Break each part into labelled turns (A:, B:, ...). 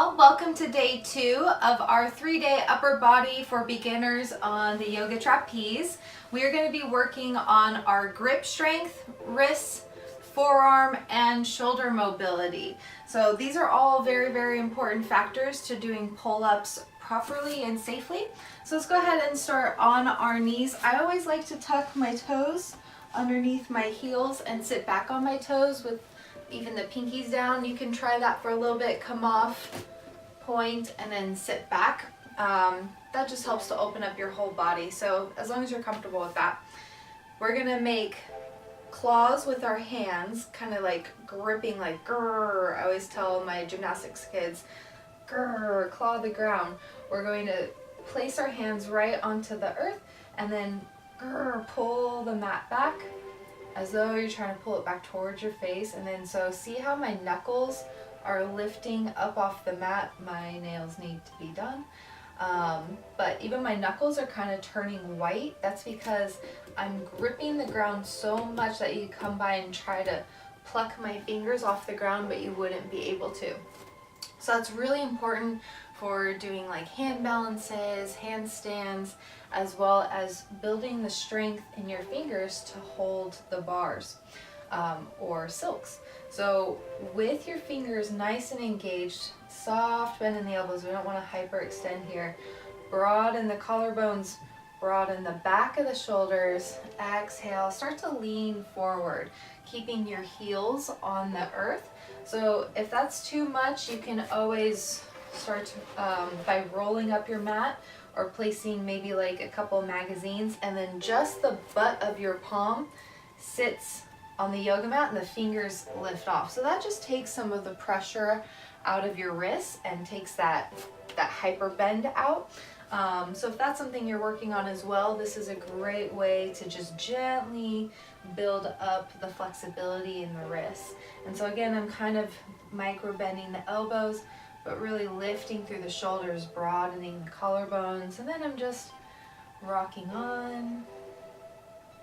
A: all, welcome to day 2 of our 3-day upper body for beginners on the Yoga Trapeze. We are going to be working on our grip strength, wrists, forearm, and shoulder mobility. So these are all very, very important factors to doing pull-ups properly and safely. So let's go ahead and start on our knees. I always like to tuck my toes underneath my heels and sit back on my toes with even the pinkies down. You can try that for a little bit, come off, point, and then sit back. That just helps to open up your whole body. So as long as you're comfortable with that, we're gonna make claws with our hands, kind of like gripping, like grrr. I always tell my gymnastics kids, grrr, claw the ground. We're going to place our hands right onto the earth and then grrr, pull the mat back, as though you're trying to pull it back towards your face. And then so see how my knuckles are lifting up off the mat. My nails need to be done. But even my knuckles are kind of turning white. That's because I'm gripping the ground so much that you come by and try to pluck my fingers off the ground, but you wouldn't be able to. So that's really important for doing like hand balances, handstands, as well as building the strength in your fingers to hold the bars or silks. So with your fingers nice and engaged, soft bend in the elbows, we don't want to hyperextend here. Broaden the collarbones, broaden the back of the shoulders. Exhale, start to lean forward, keeping your heels on the earth. So if that's too much, you can always start by rolling up your mat or placing maybe like a couple magazines, and then just the butt of your palm sits on the yoga mat and the fingers lift off. So that just takes some of the pressure out of your wrists and takes that hyper bend out. So if that's something you're working on as well, this is a great way to just gently build up the flexibility in the wrists. And so again, I'm kind of micro bending the elbows, but really lifting through the shoulders, broadening the collarbones, and then I'm just rocking on,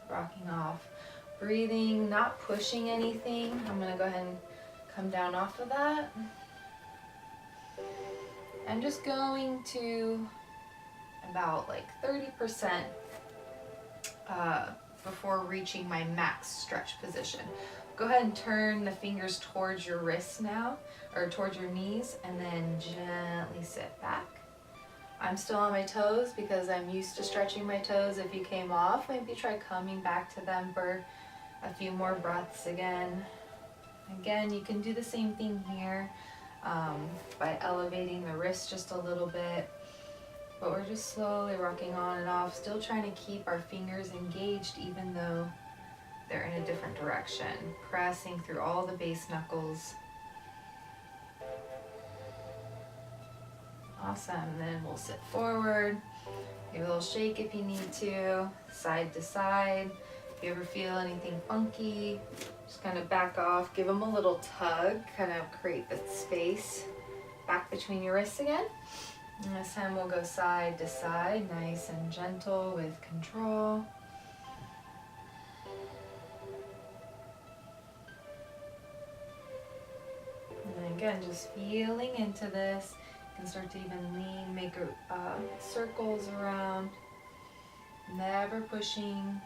A: rocking off, breathing, not pushing anything. I'm gonna go ahead and come down off of that. I'm just going to about like 30% before reaching my max stretch position. Go ahead and turn the fingers towards your wrists now, or towards your knees, and then gently sit back. I'm still on my toes because I'm used to stretching my toes. If you came off, maybe try coming back to them for a few more breaths again. Again, you can do the same thing here by elevating the wrist just a little bit, but we're just slowly rocking on and off, still trying to keep our fingers engaged even though they're in a different direction, pressing through all the base knuckles. Awesome. Then we'll sit forward, give a little shake if you need to side. If you ever feel anything funky, just kind of back off, give them a little tug, kind of create the space back between your wrists again. And this time we'll go side to side, nice and gentle with control. And again, just feeling into this. You can start to even lean, make circles around, never pushing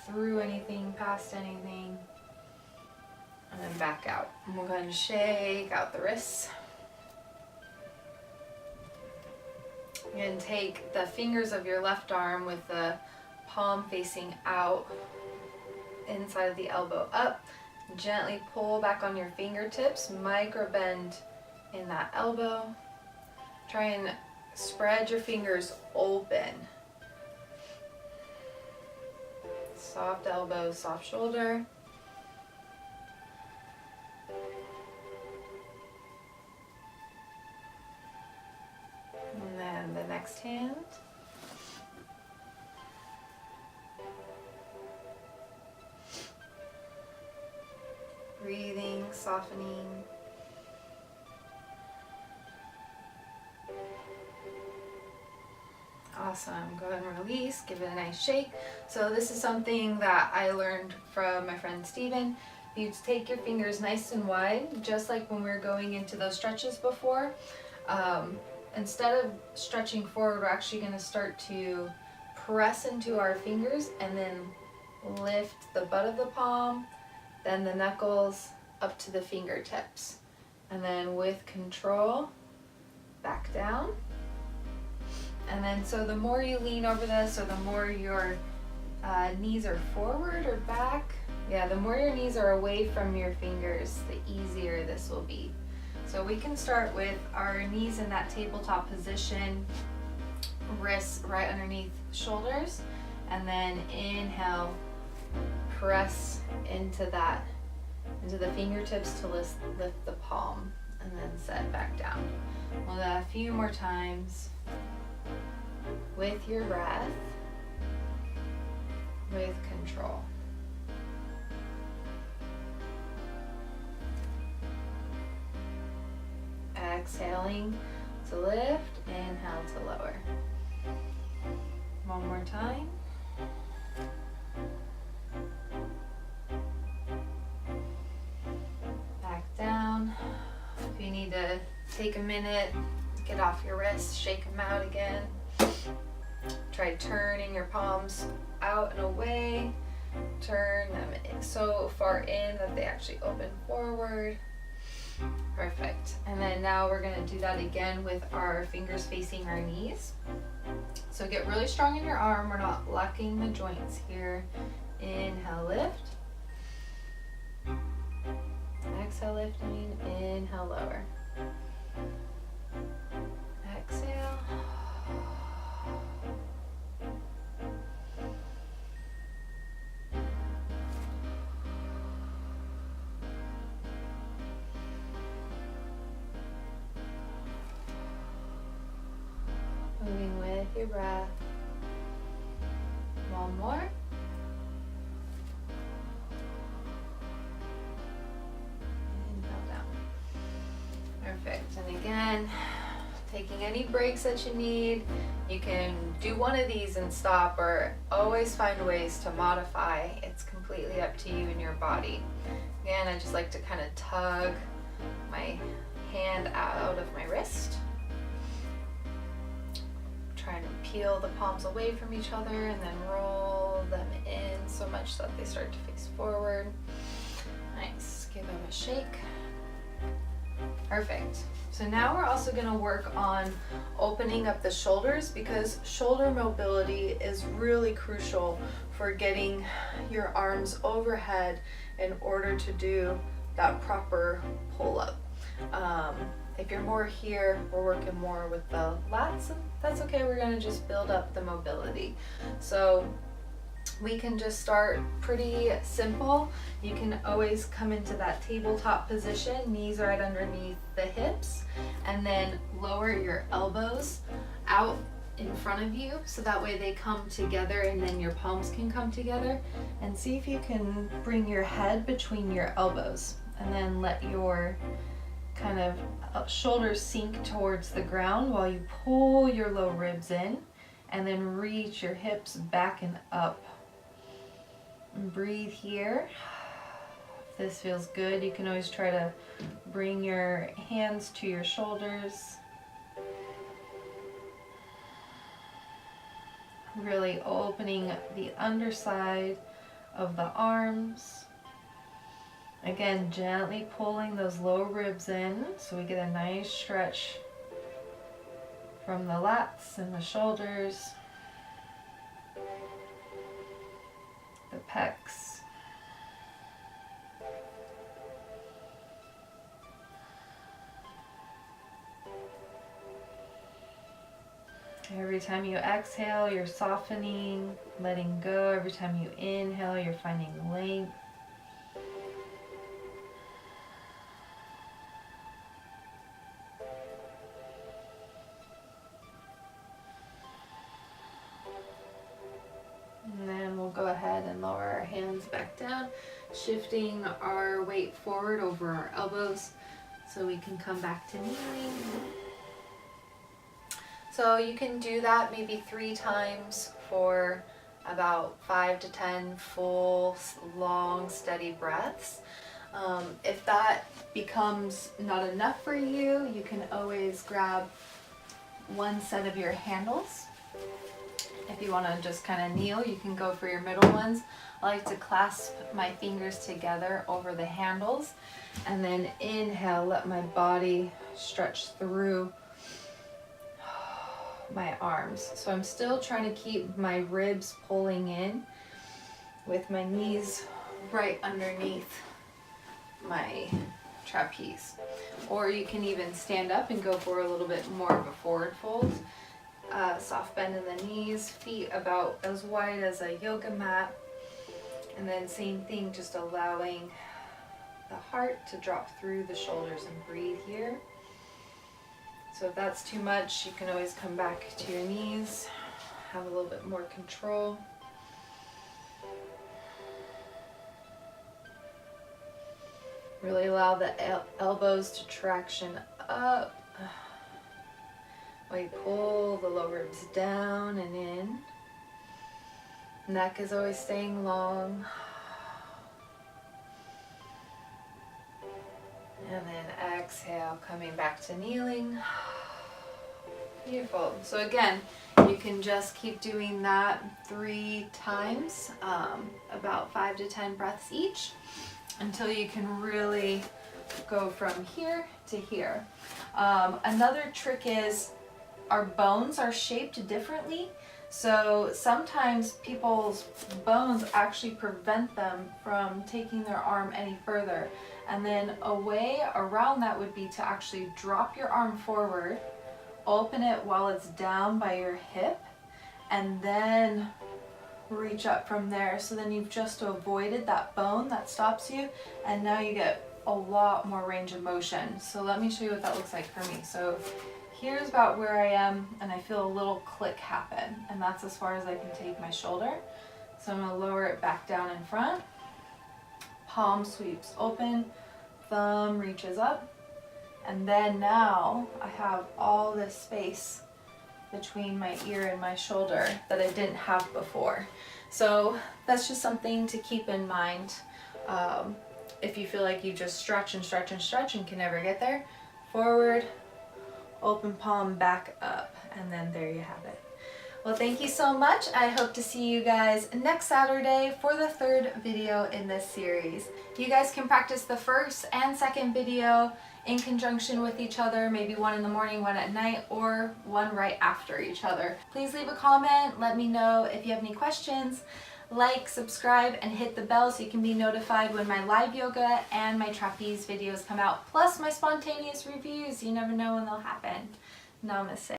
A: through anything, past anything, and then back out. And we'll go ahead and shake out the wrists. And take the fingers of your left arm with the palm facing out, inside of the elbow up. Gently pull back on your fingertips, micro bend in that elbow. Try and spread your fingers open. Soft elbow, soft shoulder. And then the next hand. Breathing, softening. Awesome. Go ahead and release, give it a nice shake. So this is something that I learned from my friend Steven. You take your fingers nice and wide, just like when we were going into those stretches before. Instead of stretching forward, we're actually going to start to press into our fingers and then lift the butt of the palm, then the knuckles up to the fingertips. And then with control, back down. And then so the more you lean over this, or the more your knees are forward or back, the more your knees are away from your fingers, the easier this will be. So we can start with our knees in that tabletop position, wrists right underneath shoulders, and then inhale, press into the fingertips to lift the palm, and then set back down. We'll do that a few more times with your breath, with control. Exhaling to lift, inhale to lower. One more time. Back down. If you need to take a minute, get off your wrists, shake them out again. Try turning your palms out and away. Turn them so far in that they actually open forward. Perfect. And then now we're going to do that again with our fingers facing our knees. So get really strong in your arm. We're not locking the joints here. Inhale, lift. Exhale, lifting. Inhale, lower. Exhale. Moving with your breath. One more. Inhale down. Perfect. And again, taking any breaks that you need. You can do one of these and stop, or always find ways to modify. It's completely up to you and your body. Again, I just like to kind of tug my hand out of my wrist. Trying to peel the palms away from each other and then roll them in so much that they start to face forward. Nice. Give them a shake. Perfect. So now we're also going to work on opening up the shoulders, because shoulder mobility is really crucial for getting your arms overhead in order to do that proper pull-up. If you're more here, we're working more with the lats, and that's okay. We're going to just build up the mobility. So we can just start pretty simple. You can always come into that tabletop position, knees right underneath the hips, and then lower your elbows out in front of you, so that way they come together and then your palms can come together. And see if you can bring your head between your elbows, and then let your kind of shoulders sink towards the ground while you pull your low ribs in, and then reach your hips back and up. And breathe here. If this feels good, you can always try to bring your hands to your shoulders. Really opening the underside of the arms. Again, gently pulling those low ribs in so we get a nice stretch from the lats and the shoulders, the pecs. Every time you exhale, you're softening, letting go. Every time you inhale, you're finding length. And then we'll go ahead and lower our hands back down, shifting our weight forward over our elbows so we can come back to kneeling. So you can do that maybe 3 times for about 5 to 10 full, long, steady breaths. If that becomes not enough for you, you can always grab one set of your handles. If you want to just kind of kneel, you can go for your middle ones. I like to clasp my fingers together over the handles and then inhale, let my body stretch through my arms. So I'm still trying to keep my ribs pulling in with my knees right underneath my trapeze. Or you can even stand up and go for a little bit more of a forward fold. Soft bend in the knees, feet about as wide as a yoga mat. And then same thing, just allowing the heart to drop through the shoulders and breathe here. So if that's too much, you can always come back to your knees, have a little bit more control. Really allow the elbows to traction up. While you pull the low ribs down and in. Neck is always staying long. And then exhale, coming back to kneeling. Beautiful. So again, you can just keep doing that 3 times, about 5 to 10 breaths each, until you can really go from here to here. Another trick is our bones are shaped differently. So sometimes people's bones actually prevent them from taking their arm any further. And then a way around that would be to actually drop your arm forward, open it while it's down by your hip, and then reach up from there. So then you've just avoided that bone that stops you, and now you get a lot more range of motion. So let me show you what that looks like for me. So here's about where I am, and I feel a little click happen, and that's as far as I can take my shoulder. So I'm going to lower it back down in front. Palm sweeps open, thumb reaches up, and then now I have all this space between my ear and my shoulder that I didn't have before. So that's just something to keep in mind. If you feel like you just stretch and stretch and stretch and can never get there, forward, open palm back up, and then there you have it. Well, thank you so much. I hope to see you guys next Saturday for the 3rd video in this series. You guys can practice the first and second video in conjunction with each other, maybe one in the morning, one at night, or one right after each other. Please leave a comment, let me know if you have any questions. Like, subscribe, and hit the bell so you can be notified when my live yoga and my trapeze videos come out, plus my spontaneous reviews. You never know when they'll happen. Namaste.